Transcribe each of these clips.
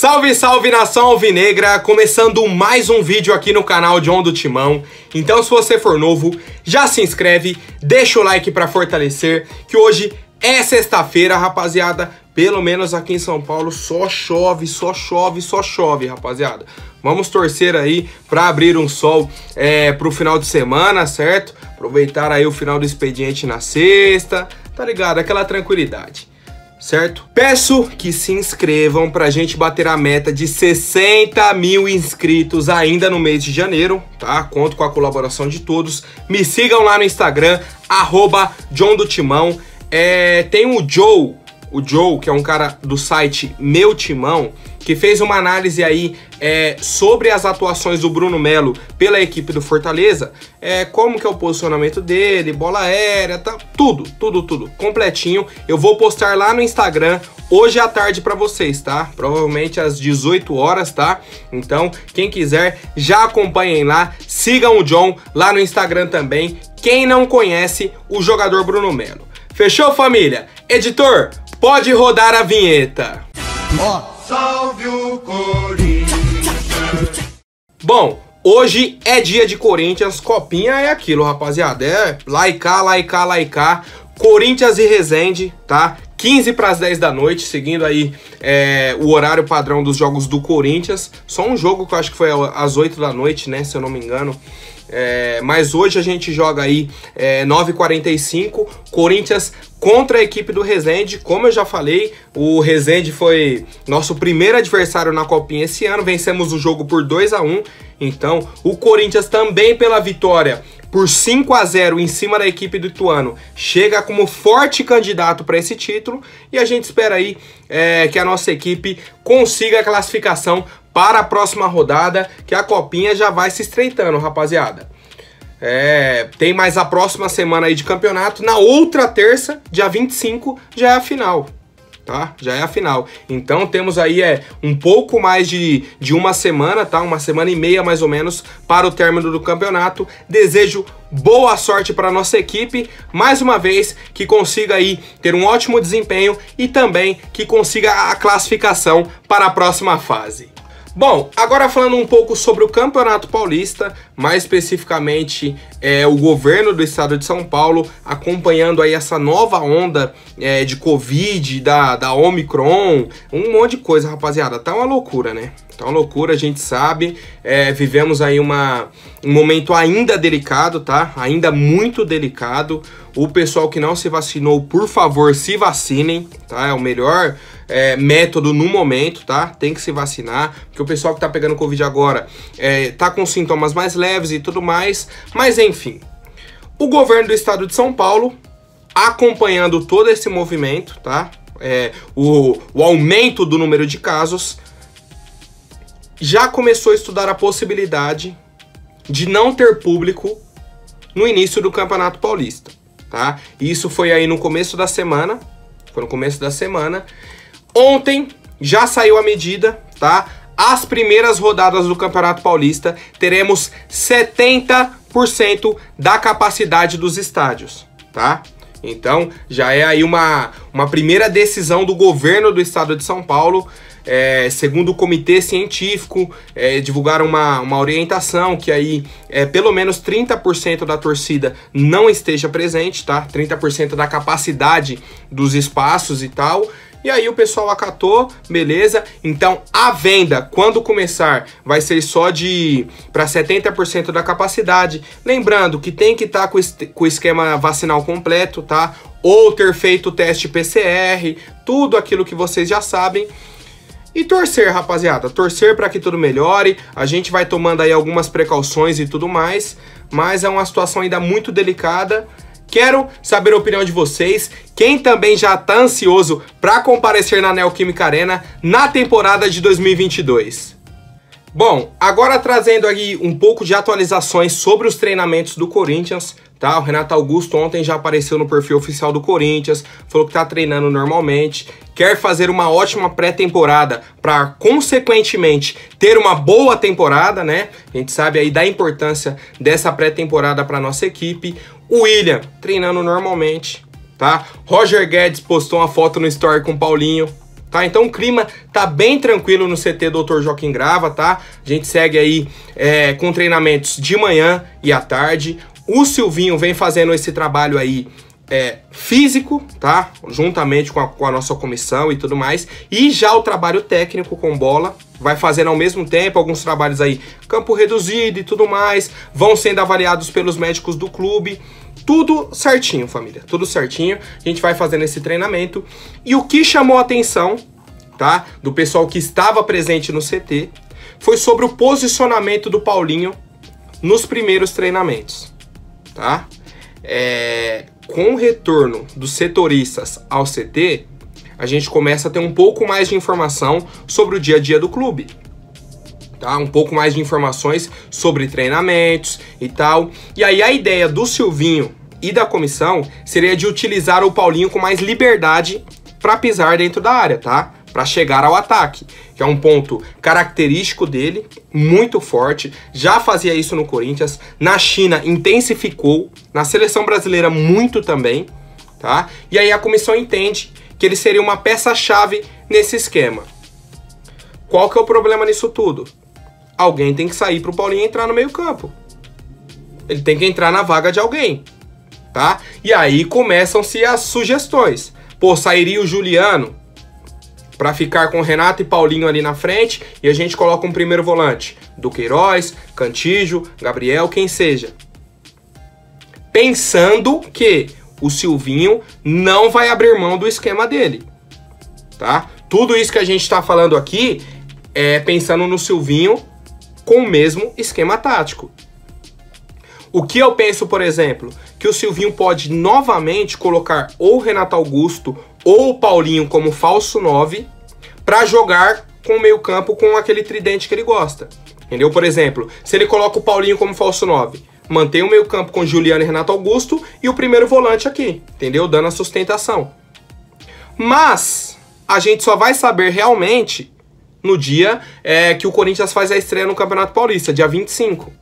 Salve, salve nação alvinegra, começando mais um vídeo aqui no canal John do Timão. Então se você for novo, já se inscreve, deixa o like pra fortalecer, que hoje é sexta-feira, rapaziada. Pelo menos aqui em São Paulo só chove, rapaziada. Vamos torcer aí pra abrir um sol pro final de semana, certo? Aproveitar aí o final do expediente na sexta, tá ligado? Aquela tranquilidade. Certo? Peço que se inscrevam pra gente bater a meta de 60 mil inscritos ainda no mês de janeiro, tá? Conto com a colaboração de todos. Me sigam lá no Instagram, @John do Timão. Tem o Joe, que é um cara do site Meu Timão, que fez uma análise aí sobre as atuações do Bruno Melo pela equipe do Fortaleza, como que é o posicionamento dele, bola aérea, tá, tudo completinho. Eu vou postar lá no Instagram hoje à tarde pra vocês, tá? Provavelmente às 18 horas, tá? Então, quem quiser, já acompanhem lá, sigam o John lá no Instagram também, quem não conhece o jogador Bruno Melo. Fechou, família? Editor, pode rodar a vinheta. Salve o Corinthians! Bom, hoje é dia de Corinthians, copinha é aquilo, rapaziada. É laicar. Corinthians e Resende, tá? 15 para as 10 da noite, seguindo aí o horário padrão dos jogos do Corinthians. Só um jogo que eu acho que foi às 8 da noite, né? Se eu não me engano. Mas hoje a gente joga aí 9h45, Corinthians contra a equipe do Resende. Como eu já falei, o Resende foi nosso primeiro adversário na Copinha esse ano, vencemos o jogo por 2-1, então o Corinthians também pela vitória por 5-0 em cima da equipe do Ituano, chega como forte candidato para esse título, e a gente espera aí que a nossa equipe consiga a classificação para a próxima rodada, que a Copinha já vai se estreitando, rapaziada. Tem mais a próxima semana aí de campeonato. Na outra terça, dia 25, já é a final, tá? Já é a final. Então temos aí um pouco mais de uma semana, tá? Uma semana e meia mais ou menos para o término do campeonato. Desejo boa sorte para nossa equipe, mais uma vez, que consiga aí ter um ótimo desempenho e também que consiga a classificação para a próxima fase. Bom, agora falando um pouco sobre o Campeonato Paulista, mais especificamente o governo do estado de São Paulo acompanhando aí essa nova onda de Covid, da Omicron, um monte de coisa, rapaziada. Tá uma loucura, né? Tá uma loucura, a gente sabe, vivemos aí um momento ainda delicado, tá? Ainda muito delicado. O pessoal que não se vacinou, por favor, se vacinem, tá? É o melhor método no momento, tá? Tem que se vacinar, porque o pessoal que tá pegando Covid agora tá com sintomas mais leves e tudo mais, mas enfim. O governo do estado de São Paulo, acompanhando todo esse movimento, tá? O aumento do número de casos, já começou a estudar a possibilidade de não ter público no início do Campeonato Paulista, tá? Isso foi aí no começo da semana, Ontem já saiu a medida, tá? As primeiras rodadas do Campeonato Paulista teremos 70% da capacidade dos estádios, tá? Então já é aí uma primeira decisão do governo do estado de São Paulo. Segundo o comitê científico, divulgaram uma orientação que aí pelo menos 30% da torcida não esteja presente, tá? 30% da capacidade dos espaços e tal. E aí o pessoal acatou, beleza? Então a venda, quando começar, vai ser só para 70% da capacidade. Lembrando que tem que estar com o esquema vacinal completo, tá? Ou ter feito o teste PCR, tudo aquilo que vocês já sabem. E torcer, rapaziada, torcer para que tudo melhore. A gente vai tomando aí algumas precauções e tudo mais, mas é uma situação ainda muito delicada. Quero saber a opinião de vocês, quem também já tá ansioso para comparecer na Neoquímica Arena na temporada de 2022. Bom, agora trazendo aí um pouco de atualizações sobre os treinamentos do Corinthians, tá? O Renato Augusto ontem já apareceu no perfil oficial do Corinthians, falou que tá treinando normalmente, quer fazer uma ótima pré-temporada para, consequentemente, ter uma boa temporada, né? A gente sabe aí da importância dessa pré-temporada para nossa equipe. O William treinando normalmente, tá? Roger Guedes postou uma foto no story com o Paulinho, tá? Então o clima tá bem tranquilo no CT Dr. Joaquim Grava, tá? A gente segue aí com treinamentos de manhã e à tarde. O Silvinho vem fazendo esse trabalho aí físico, tá? Juntamente com a nossa comissão e tudo mais. E já o trabalho técnico com bola vai fazendo ao mesmo tempo alguns trabalhos aí, campo reduzido e tudo mais. Vão sendo avaliados pelos médicos do clube. Tudo certinho, família, tudo certinho. A gente vai fazendo esse treinamento. E o que chamou a atenção, tá, do pessoal que estava presente no CT, foi sobre o posicionamento do Paulinho nos primeiros treinamentos, tá? Com o retorno dos setoristas ao CT, a gente começa a ter um pouco mais de informação sobre o dia a dia do clube. Tá? Um pouco mais de informações sobre treinamentos e tal. E aí a ideia do Silvinho e da comissão seria de utilizar o Paulinho com mais liberdade para pisar dentro da área, tá? Para chegar ao ataque, que é um ponto característico dele, muito forte. Já fazia isso no Corinthians, na China intensificou, na seleção brasileira muito também, tá? E aí a comissão entende que ele seria uma peça-chave nesse esquema. Qual que é o problema nisso tudo? Alguém tem que sair para o Paulinho entrar no meio-campo. Ele tem que entrar na vaga de alguém, tá? E aí começam-se as sugestões. Pô, sairia o Juliano para ficar com Renato e Paulinho ali na frente e a gente coloca um primeiro volante. Duqueiroz, Cantígio, Gabriel, quem seja. Pensando que o Silvinho não vai abrir mão do esquema dele, tá? Tudo isso que a gente está falando aqui é pensando no Silvinho com o mesmo esquema tático. O que eu penso, por exemplo, que o Silvinho pode novamente colocar ou o Renato Augusto ou o Paulinho como falso 9 para jogar com o meio campo com aquele tridente que ele gosta. Entendeu? Por exemplo, se ele coloca o Paulinho como falso 9, mantém o meio campo com Juliano e Renato Augusto e o primeiro volante aqui, entendeu? Dando a sustentação. Mas a gente só vai saber realmente no dia que o Corinthians faz a estreia no Campeonato Paulista, dia 25,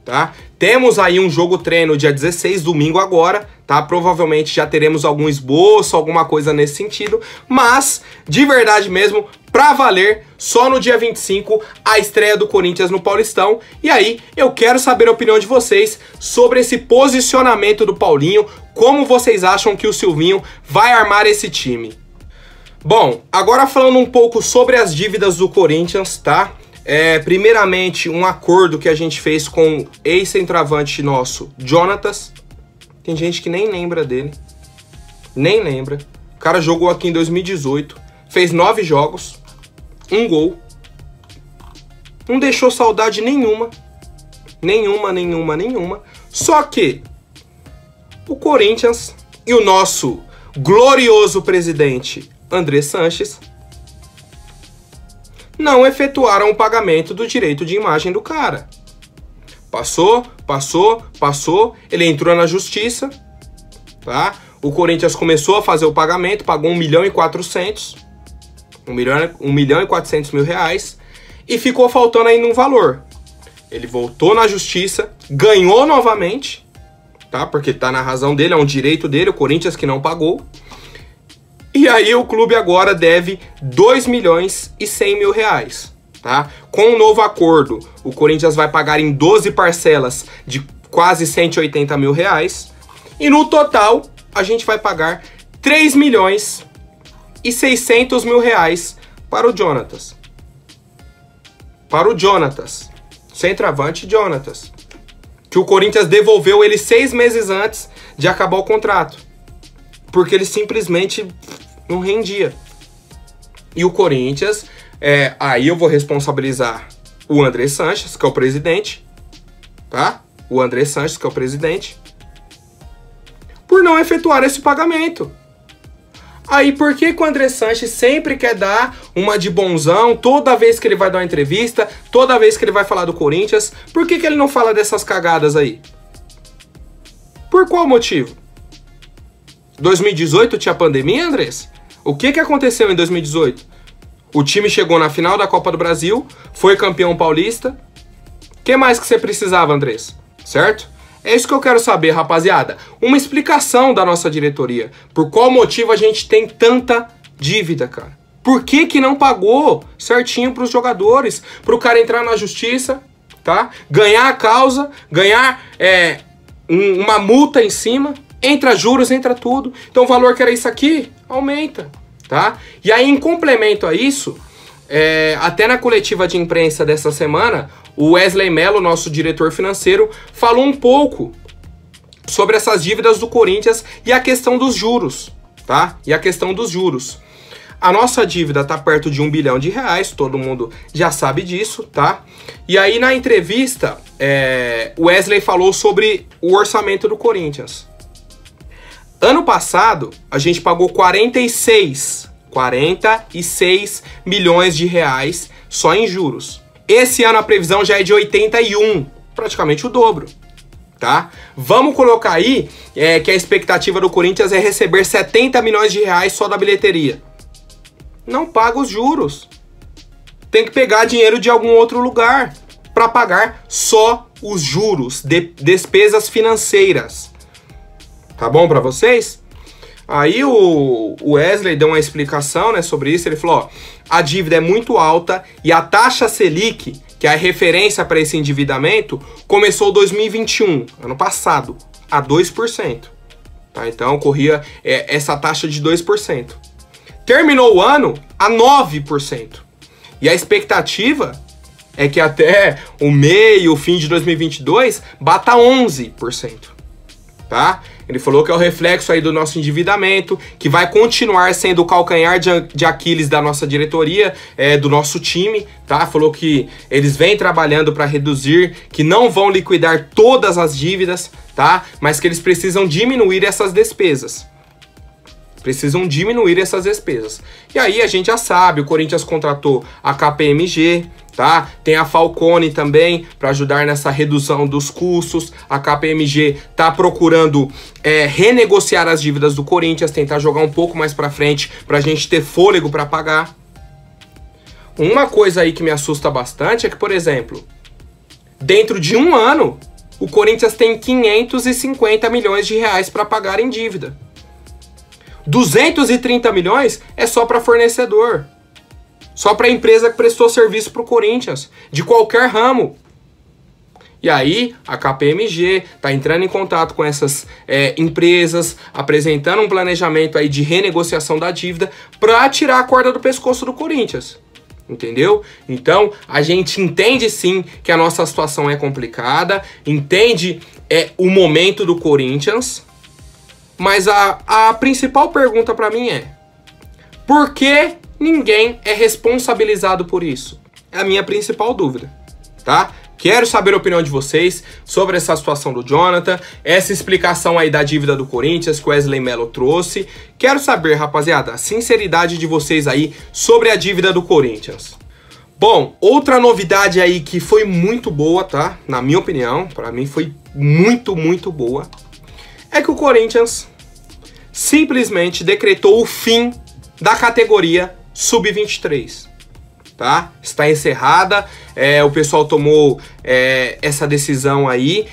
tá? Temos aí um jogo treino dia 16, domingo agora, tá? Provavelmente já teremos algum esboço, alguma coisa nesse sentido, mas, de verdade mesmo, pra valer, só no dia 25, a estreia do Corinthians no Paulistão. E aí, eu quero saber a opinião de vocês sobre esse posicionamento do Paulinho, como vocês acham que o Silvinho vai armar esse time. Bom, agora falando um pouco sobre as dívidas do Corinthians, tá? Primeiramente, um acordo que a gente fez com o ex-centroavante nosso, Jonatas. Tem gente que nem lembra dele. Nem lembra. O cara jogou aqui em 2018. Fez 9 jogos. 1 gol. Não deixou saudade nenhuma. Nenhuma. Só que o Corinthians e o nosso glorioso presidente André Sanches não efetuaram o pagamento do direito de imagem do cara. Passou, ele entrou na justiça, tá? O Corinthians começou a fazer o pagamento, pagou 1.400.000, 1.400.000 reais, e ficou faltando ainda um valor. Ele voltou na justiça, ganhou novamente, tá? Porque tá na razão dele, é um direito dele, o Corinthians que não pagou. E aí o clube agora deve 2.100.000 reais, tá? Com um novo acordo, o Corinthians vai pagar em 12 parcelas de quase 180.000 reais. E no total, a gente vai pagar 3.600.000 reais para o Jonatas. Para o Jonatas, centroavante Jonatas. Que o Corinthians devolveu ele 6 meses antes de acabar o contrato. Porque ele simplesmente não rendia. E o Corinthians, aí eu vou responsabilizar o André Sanches, que é o presidente, tá? O André Sanches, que é o presidente, por não efetuar esse pagamento. Aí por que o André Sanches sempre quer dar uma de bonzão, toda vez que ele vai dar uma entrevista, toda vez que ele vai falar do Corinthians, por que ele não fala dessas cagadas aí? Por qual motivo? 2018 tinha pandemia, Andrés? O que aconteceu em 2018? O time chegou na final da Copa do Brasil, foi campeão paulista. O que mais que você precisava, Andrés? Certo? É isso que eu quero saber, rapaziada. Uma explicação da nossa diretoria. Por qual motivo a gente tem tanta dívida, cara? Por que que não pagou certinho para os jogadores? Para o cara entrar na justiça, tá? Ganhar a causa, ganhar uma multa em cima, entra juros, entra tudo. Então o valor que era isso aqui, aumenta, tá? E aí, em complemento a isso, até na coletiva de imprensa dessa semana, o Wesley Mello, nosso diretor financeiro, falou um pouco sobre essas dívidas do Corinthians e a questão dos juros, tá? E a questão dos juros. A nossa dívida tá perto de R$1 bilhão, todo mundo já sabe disso, tá? E aí na entrevista, o Wesley falou sobre o orçamento do Corinthians. Ano passado, a gente pagou 46 milhões de reais só em juros. Esse ano a previsão já é de 81, praticamente o dobro, tá? Vamos colocar aí que a expectativa do Corinthians é receber 70 milhões de reais só da bilheteria. Não paga os juros. Tem que pegar dinheiro de algum outro lugar para pagar só os juros, despesas financeiras. Tá bom para vocês? Aí o Wesley deu uma explicação, né, sobre isso. Ele falou, ó, a dívida é muito alta e a taxa Selic, que é a referência para esse endividamento, começou em 2021, ano passado, a 2%. Tá? Então corria essa taxa de 2%. Terminou o ano a 9%. E a expectativa é que até o fim de 2022, bata 11%. Tá? Ele falou que é o reflexo aí do nosso endividamento, que vai continuar sendo o calcanhar de Aquiles da nossa diretoria, do nosso time, tá? Falou que eles vêm trabalhando para reduzir, que não vão liquidar todas as dívidas, tá? Mas que eles precisam diminuir essas despesas. Precisam diminuir essas despesas. E aí a gente já sabe, o Corinthians contratou a KPMG, tá? Tem a Falcone também para ajudar nessa redução dos custos. A KPMG tá procurando renegociar as dívidas do Corinthians, tentar jogar um pouco mais para frente para a gente ter fôlego para pagar. Uma coisa aí que me assusta bastante é que, por exemplo, dentro de um ano, o Corinthians tem 550 milhões de reais para pagar em dívida. 230 milhões é só para fornecedor. Só para a empresa que prestou serviço para o Corinthians, de qualquer ramo. E aí, a KPMG está entrando em contato com essas empresas, apresentando um planejamento aí de renegociação da dívida para tirar a corda do pescoço do Corinthians. Entendeu? Então, a gente entende sim que a nossa situação é complicada, entende o momento do Corinthians, mas a principal pergunta para mim é: por que ninguém é responsabilizado por isso? É a minha principal dúvida, tá? Quero saber a opinião de vocês sobre essa situação do Jonathan, essa explicação aí da dívida do Corinthians que o Wesley Mello trouxe. Quero saber, rapaziada, a sinceridade de vocês aí sobre a dívida do Corinthians. Bom, outra novidade aí que foi muito boa, tá? Na minha opinião, para mim foi muito, muito boa, é que o Corinthians simplesmente decretou o fim da categoria Sub-23, tá? Está encerrada, o pessoal tomou essa decisão aí,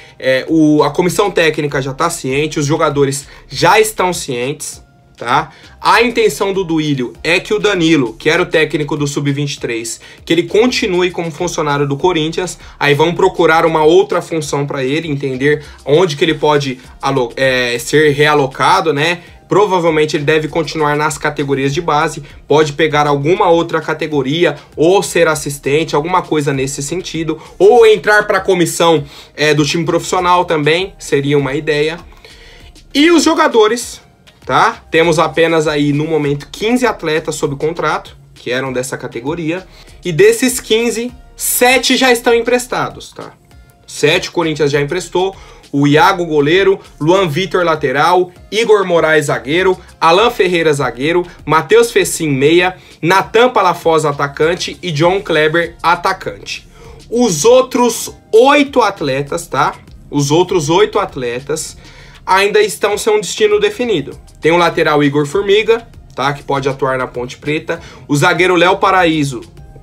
a comissão técnica já está ciente, os jogadores já estão cientes, tá? A intenção do Duílio é que o Danilo, que era o técnico do Sub-23, que ele continue como funcionário do Corinthians. Aí vão procurar uma outra função para ele, entender onde que ele pode ser realocado, né? Provavelmente ele deve continuar nas categorias de base, pode pegar alguma outra categoria, ou ser assistente, alguma coisa nesse sentido, ou entrar para a comissão do time profissional também, seria uma ideia. E os jogadores, tá? Temos apenas aí no momento 15 atletas sob contrato, que eram dessa categoria, e desses 15, 7 já estão emprestados, tá? 7 o Corinthians já emprestou: o Iago goleiro, Luan Vitor lateral, Igor Moraes zagueiro, Alan Ferreira zagueiro, Matheus Fecim meia, Natan Palafoz atacante e John Kleber atacante. Os outros 8 atletas, tá? Os outros 8 atletas ainda estão sem um destino definido. Tem o lateral Igor Formiga, tá? Que pode atuar na Ponte Preta. O zagueiro Léo Paraíso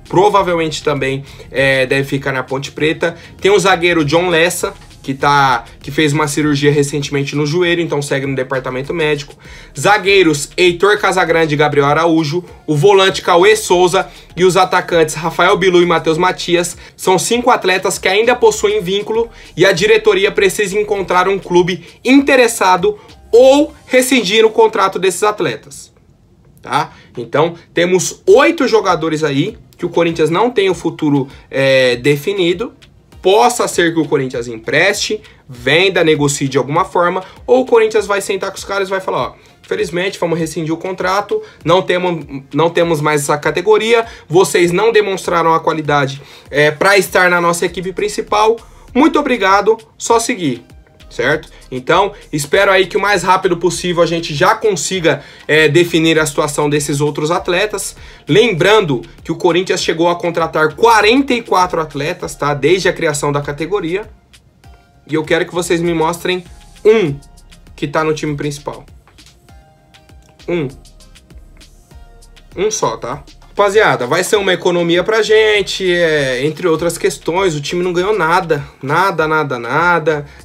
provavelmente também deve ficar na Ponte Preta. Tem o zagueiro John Lessa, que fez uma cirurgia recentemente no joelho, então segue no departamento médico. Zagueiros Heitor Casagrande e Gabriel Araújo, o volante Cauê Souza e os atacantes Rafael Bilu e Matheus Matias. São 5 atletas que ainda possuem vínculo e a diretoria precisa encontrar um clube interessado ou rescindir o contrato desses atletas, tá? Então temos 8 jogadores aí que o Corinthians não tem o futuro definido. Possa ser que o Corinthians empreste, venda, negocie de alguma forma, ou o Corinthians vai sentar com os caras e vai falar, ó, infelizmente vamos rescindir o contrato, não temos mais essa categoria, vocês não demonstraram a qualidade para estar na nossa equipe principal, muito obrigado, só seguir. Certo? Então, espero aí que o mais rápido possível a gente já consiga definir a situação desses outros atletas. Lembrando que o Corinthians chegou a contratar 44 atletas, tá? Desde a criação da categoria. E eu quero que vocês me mostrem um que tá no time principal. Um só, tá? Rapaziada, vai ser uma economia pra gente, entre outras questões, o time não ganhou nada.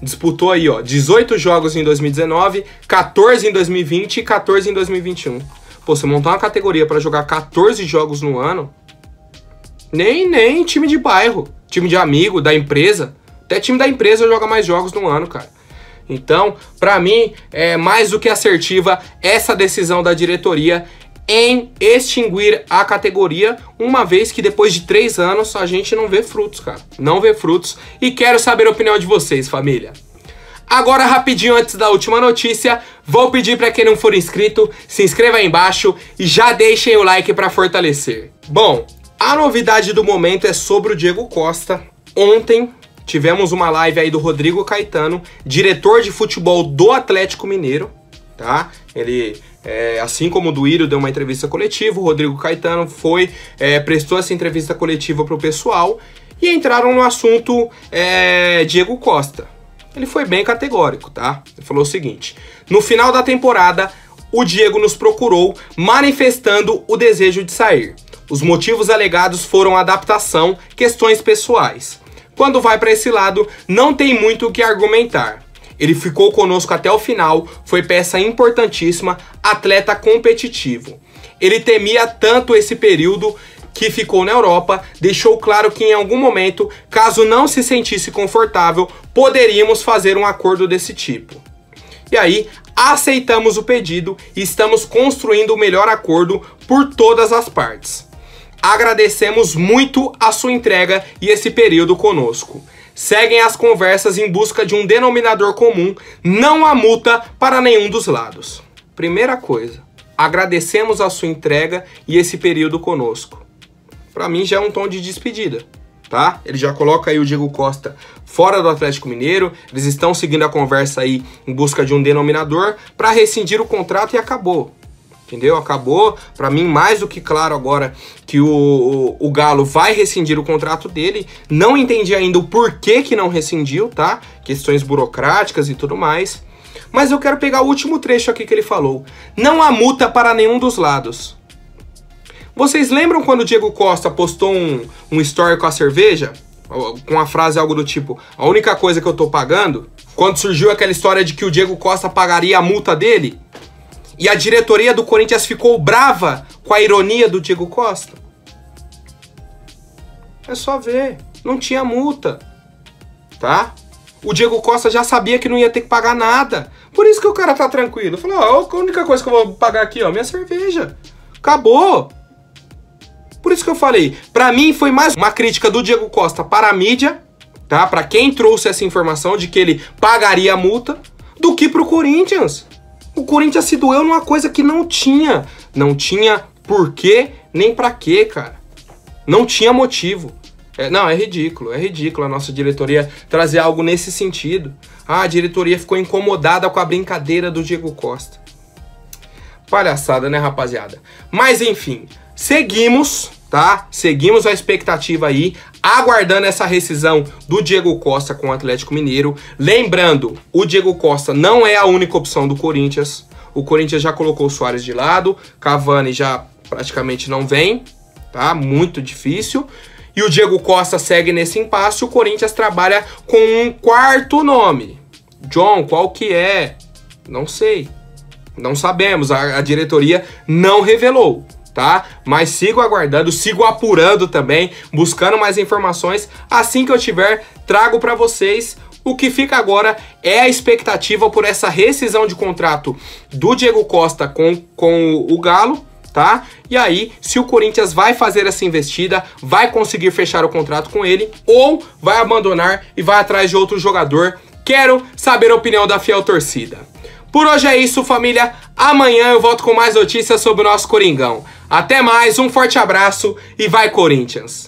Disputou aí, ó, 18 jogos em 2019, 14 em 2020 e 14 em 2021. Pô, você montar uma categoria pra jogar 14 jogos no ano, nem time de bairro, time de amigo, da empresa, até time da empresa joga mais jogos no ano, cara. Então, pra mim, é mais do que assertiva essa decisão da diretoria em extinguir a categoria, uma vez que depois de 3 anos a gente não vê frutos, cara. Não vê frutos. E quero saber a opinião de vocês, família. Agora, rapidinho, antes da última notícia, vou pedir para quem não for inscrito, se inscreva aí embaixo e já deixem o like para fortalecer. Bom, a novidade do momento é sobre o Diego Costa. Ontem tivemos uma live aí do Rodrigo Caetano, diretor de futebol do Atlético Mineiro, tá? Ele... assim como o Duírio deu uma entrevista coletiva, o Rodrigo Caetano prestou essa entrevista coletiva para o pessoal e entraram no assunto Diego Costa. Ele foi bem categórico, tá? Ele falou o seguinte: no final da temporada, o Diego nos procurou manifestando o desejo de sair. Os motivos alegados foram adaptação, questões pessoais. Quando vai para esse lado, não tem muito o que argumentar. Ele ficou conosco até o final, foi peça importantíssima, atleta competitivo. Ele temia tanto esse período que ficou na Europa, deixou claro que em algum momento, caso não se sentisse confortável, poderíamos fazer um acordo desse tipo. E aí, aceitamos o pedido e estamos construindo o melhor acordo por todas as partes. Agradecemos muito a sua entrega e esse período conosco. Seguem as conversas em busca de um denominador comum, não há multa para nenhum dos lados. Primeira coisa, agradecemos a sua entrega e esse período conosco. Para mim já é um tom de despedida, tá? Ele já coloca aí o Diego Costa fora do Atlético Mineiro, eles estão seguindo a conversa aí em busca de um denominador para rescindir o contrato e acabou. Entendeu? Acabou, pra mim, mais do que claro agora que o Galo vai rescindir o contrato dele. Não entendi ainda o porquê que não rescindiu, tá? Questões burocráticas e tudo mais. Mas eu quero pegar o último trecho aqui que ele falou. Não há multa para nenhum dos lados. Vocês lembram quando o Diego Costa postou um story com a cerveja? Com a frase algo do tipo, a única coisa que eu tô pagando? Quando surgiu aquela história de que o Diego Costa pagaria a multa dele? E a diretoria do Corinthians ficou brava com a ironia do Diego Costa? É só ver, não tinha multa, tá? O Diego Costa já sabia que não ia ter que pagar nada. Por isso que o cara tá tranquilo. Falou, ó, a única coisa que eu vou pagar aqui, ó, minha cerveja. Acabou. Por isso que eu falei, pra mim foi mais uma crítica do Diego Costa para a mídia, tá? Pra quem trouxe essa informação de que ele pagaria a multa, do que pro Corinthians. O Corinthians se doeu numa coisa que não tinha. Não tinha porquê nem pra quê, cara. Não tinha motivo. Não, é ridículo a nossa diretoria trazer algo nesse sentido. Ah, a diretoria ficou incomodada com a brincadeira do Diego Costa. Palhaçada, né, rapaziada? Mas, enfim, seguimos, tá? Seguimos a expectativa aí, aguardando essa rescisão do Diego Costa com o Atlético Mineiro. Lembrando, o Diego Costa não é a única opção do Corinthians. O Corinthians já colocou o Suárez de lado, Cavani já praticamente não vem, tá? Muito difícil. e o Diego Costa segue nesse impasse, o Corinthians trabalha com um quarto nome. John, qual que é? Não sei. Não sabemos, a diretoria não revelou, tá? Mas sigo aguardando, sigo apurando também, buscando mais informações. Assim que eu tiver, trago para vocês. O que fica agora é a expectativa por essa rescisão de contrato do Diego Costa com o Galo, tá? E aí, se o Corinthians vai fazer essa investida, vai conseguir fechar o contrato com ele, ou vai abandonar e vai atrás de outro jogador. Quero saber a opinião da fiel torcida. Por hoje é isso, família. Amanhã eu volto com mais notícias sobre o nosso Coringão. Até mais, um forte abraço e vai Corinthians!